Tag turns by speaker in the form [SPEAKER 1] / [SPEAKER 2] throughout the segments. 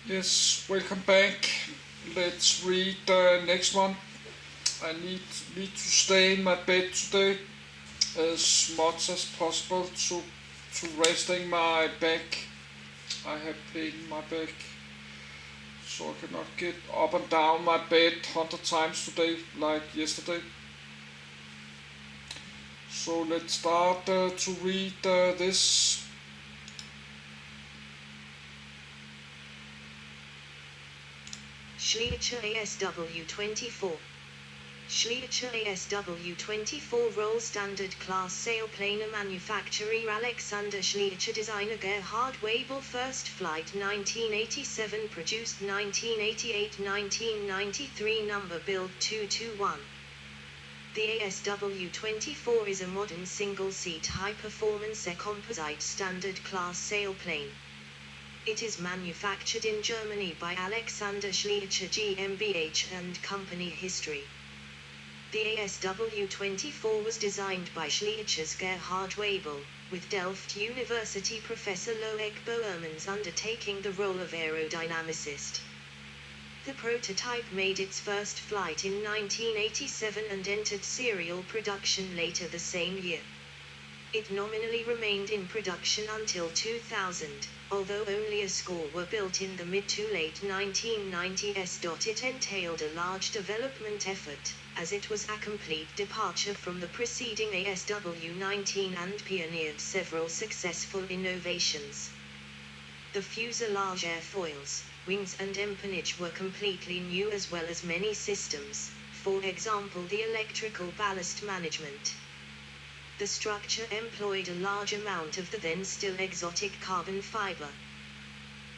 [SPEAKER 1] Yes, welcome back. Let's read the next one. I need to stay in my bed today as much as possible to resting my back. I have pain in my back, so I cannot get up and down my bed 100 times today like yesterday. So let's start to read this.
[SPEAKER 2] Schleicher ASW 24. Schleicher ASW 24 Roll Standard Class Sailplaner Manufacturer Alexander Schleicher Designer Gerhard Wabel First Flight 1987 Produced 1988-1993 Number Build 221. The ASW-24 is a modern single-seat high-performance composite standard class sailplane. It is manufactured in Germany by Alexander Schleicher GmbH and Company. History. The ASW-24 was designed by Schleicher's Gerhard Wabel, with Delft University professor Loic Boermans undertaking the role of aerodynamicist. The prototype made its first flight in 1987 and entered serial production later the same year. It nominally remained in production until 2000, although only a score were built in the mid to late 1990s. It entailed a large development effort, as it was a complete departure from the preceding ASW-19 and pioneered several successful innovations. The fuselage airfoils, wings and empennage were completely new, as well as many systems, for example the electrical ballast management. The structure employed a large amount of the then still exotic carbon fiber.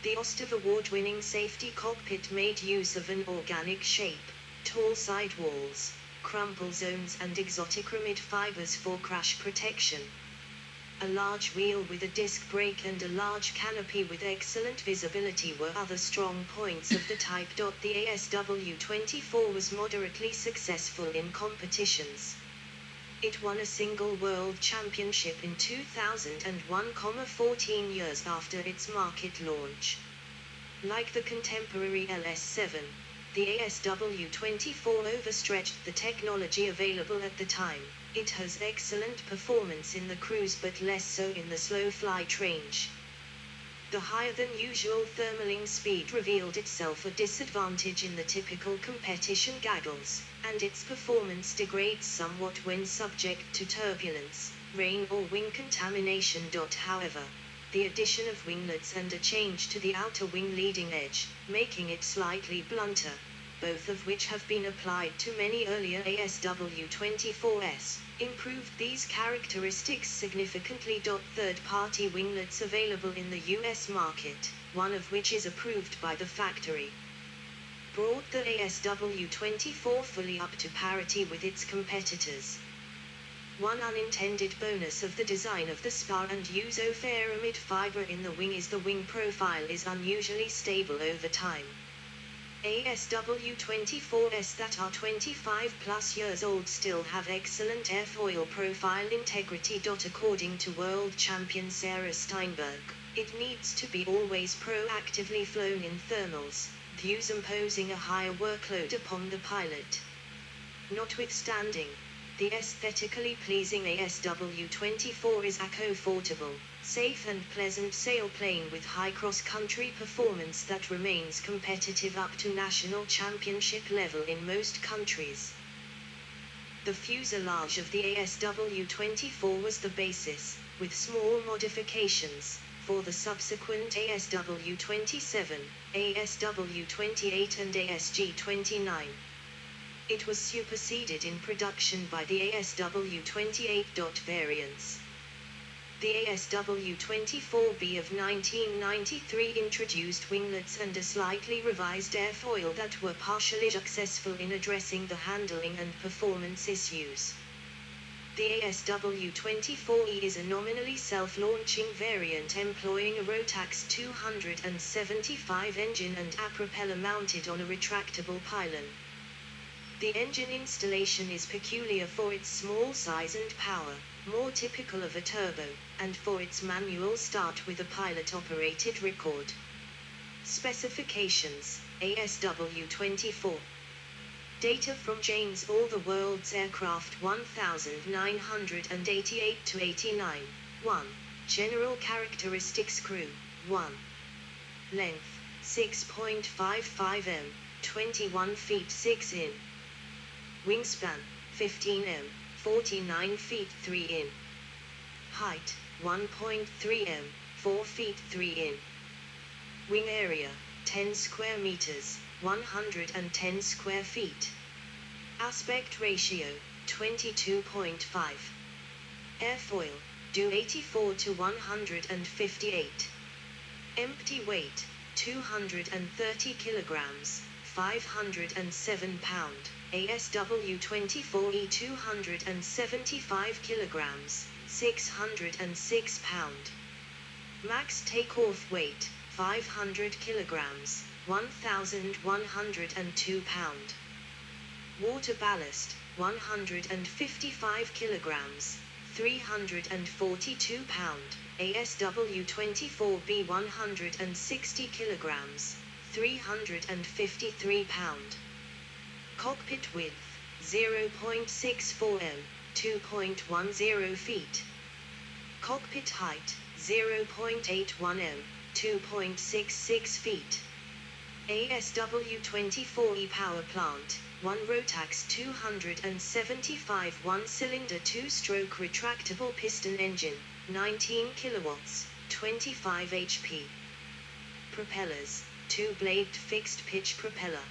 [SPEAKER 2] The OSTAV award-winning safety cockpit made use of an organic shape, tall side walls, crumple zones and exotic aramid fibers for crash protection. A large wheel with a disc brake and a large canopy with excellent visibility were other strong points of the type. The ASW-24 was moderately successful in competitions. It won a single world championship in 2001, 14 years after its market launch. Like the contemporary LS7, the ASW-24 overstretched the technology available at the time. It has excellent performance in the cruise but less so in the slow flight range. The higher than usual thermaling speed revealed itself a disadvantage in the typical competition gaggles, and its performance degrades somewhat when subject to turbulence, rain or wing contamination. However, the addition of winglets and a change to the outer wing leading edge, making it slightly blunter, both of which have been applied to many earlier ASW-24s, improved these characteristics significantly. Third-party winglets available in the US market, one of which is approved by the factory, brought the ASW-24 fully up to parity with its competitors. One unintended bonus of the design of the spar and use of aramid fiber in the wing is the wing profile is unusually stable over time. ASW-24s that are 25 plus years old still have excellent airfoil profile integrity. According to world champion Sarah Steinberg, it needs to be always proactively flown in thermals, thus imposing a higher workload upon the pilot. Notwithstanding, the aesthetically pleasing ASW-24 is a comfortable, safe and pleasant sailplane with high cross-country performance that remains competitive up to national championship level in most countries. The fuselage of the ASW-24 was the basis, with small modifications, for the subsequent ASW-27, ASW-28 and ASG-29. It was superseded in production by the ASW-28. Variants. The ASW-24B of 1993 introduced winglets and a slightly revised airfoil that were partially successful in addressing the handling and performance issues. The ASW-24E is a nominally self-launching variant employing a Rotax 275 engine and a propeller mounted on a retractable pylon. The engine installation is peculiar for its small size and power, more typical of a turbo, and for its manual start with a pilot-operated record. Specifications, ASW24. Data from James All the World's Aircraft 1988 to 89. 1. General characteristics crew. 1. Length, 6.55 m, 21 feet 6 in. Wingspan, 15 m, 49 feet 3 in. Height, 1.3 m, 4 feet 3 in. Wing area, 10 square meters, 110 square feet. Aspect ratio, 22.5. Airfoil, do 84 to 158. Empty weight, 230 kilograms, 507 pound. ASW24E 275 kilograms, 606 pound. Max takeoff weight, 500 kilograms, 1,102 pound. Water ballast, 155 kilograms, 342 pound. ASW24B 160 kilograms, 353 pound. Cockpit width, 0.64 m, 2.10 feet. Cockpit height, 0.81 m, 2.66 feet. ASW24E power plant, 1 Rotax 275 1-cylinder 2-stroke retractable piston engine, 19 kilowatts, 25 HP. Propellers, 2-bladed fixed pitch propeller.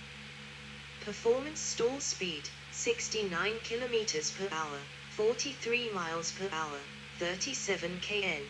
[SPEAKER 2] Performance stall speed, 69 kilometers per hour, 43 miles per hour, 37 kn.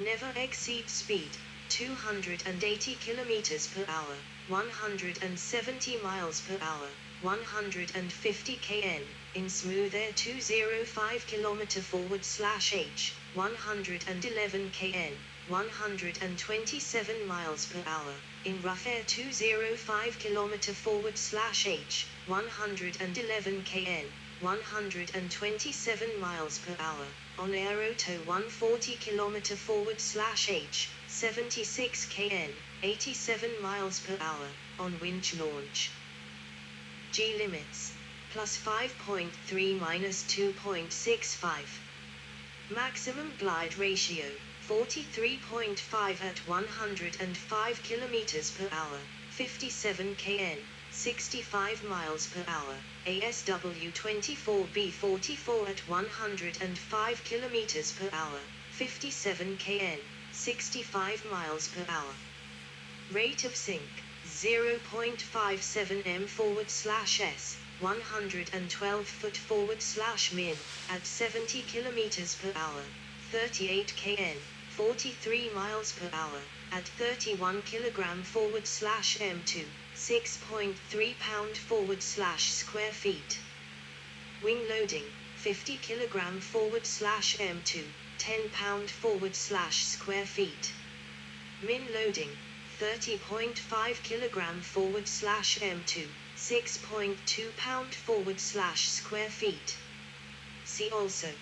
[SPEAKER 2] Never exceed speed, 280 kilometers per hour, 170 miles per hour, 150 kn, in smooth air 205 km /h, 111 kn, 127 miles per hour, in rough air 205 km /h, 111 kn, 127 miles per hour, on aeroto 140 km /h, 76 kn, 87 miles per hour, on winch launch. G limits, plus 5.3 minus 2.65. Maximum glide ratio, 43.5 at 105 kilometers per hour, 57 kn, 65 miles per hour. ASW24B 44 at 105 kilometers per hour, 57 kn, 65 miles per hour. Rate of sink, 0.57 m /s, 112 foot /min, at 70 kilometers per hour, 38 kn, 43 miles per hour, at 31 kilogram /m2, 6.3 pound /square feet. Wing loading, 50 kilogram /m2, 10 pound /square feet. Min loading, 30.5 kilogram /m2, 6.2 pound /square feet. See also: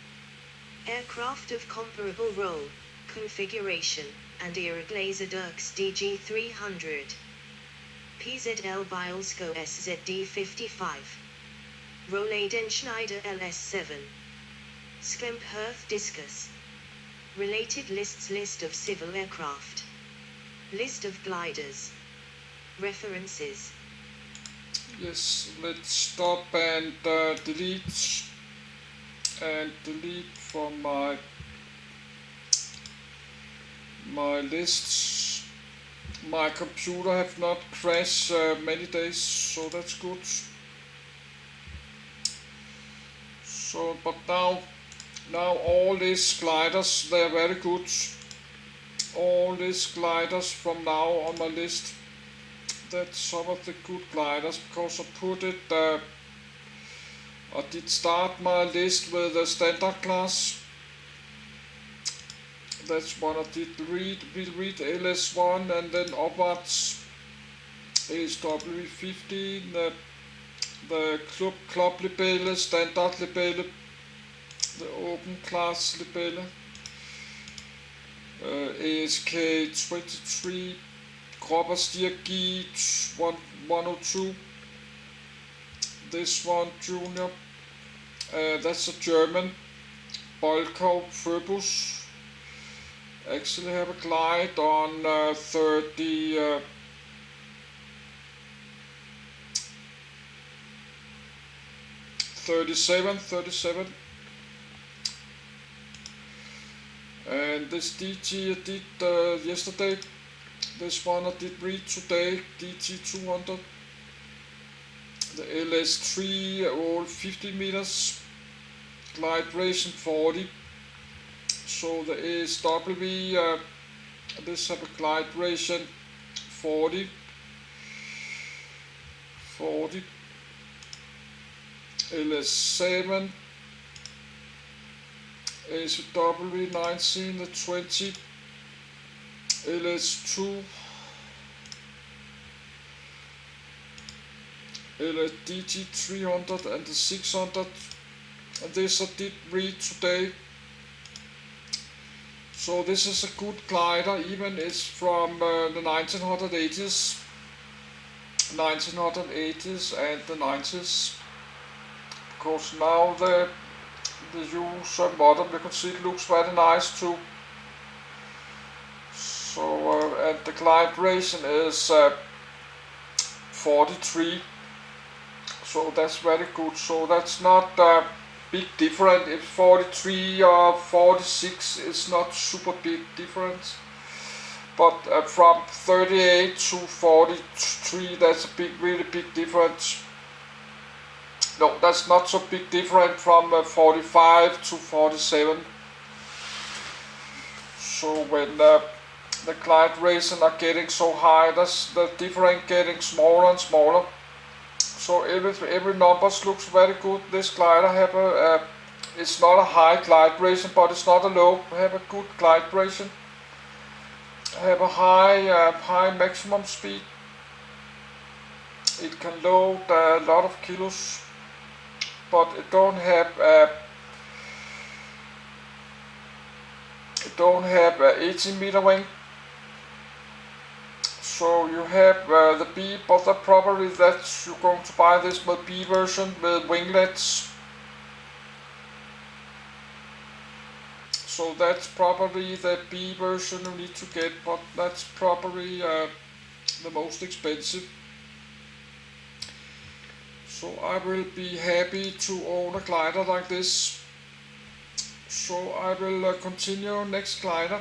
[SPEAKER 2] aircraft of comparable role, configuration, and era Glazer Dirks DG300. PZL Bielsko SZD55. Rolleden Schneider LS7. Sklemperth Discus. Related lists: list of civil aircraft. List of gliders. References.
[SPEAKER 1] Yes, let's stop and delete from my lists. My computer have not crashed many days, so that's good. So, but now all these gliders, they are very good. All these gliders from now on my list, that's some of the good gliders, because I put it, I did start my list with the standard class. That's one I did read. We'll read LS1 and then upwards ASW15, the club libelle, standard libelle, the open class libelle, ASK 23, Krop og Stier Geet 102. This one junior, that's a German Bolko Phoebus. Actually have a glide on 37. And this DT I did yesterday. This one I did read today, DT 200. The LS3 all 50 meters, glide ration 40. So the ASW, this have a glide ration 40. LS7, ASW 19, the 20, LS2, DT 300 and the 600, and this I did read today. So this is a good glider, even it's from the 1980s and the 90s. Because now the use modern, you can see it looks very nice too. So and the glide ration is 43. So that's very good. So that's not big difference. If 43 or 46 is not super big difference. But from 38 to 43, that's a really big difference. No, that's not so big difference from 45 to 47. So when the glide ration are getting so high, that's the difference getting smaller and smaller. So every numbers looks very good. This glider have a it's not a high glide ration, but it's not a low. Have a good glide ration. Have a high maximum speed. It can load a lot of kilos, but it don't have 18 meter wing. So you have the B, but probably that you're going to buy this with B version with winglets. So that's probably the B version you need to get, but that's probably the most expensive. So I will be happy to own a glider like this. So I will continue next glider.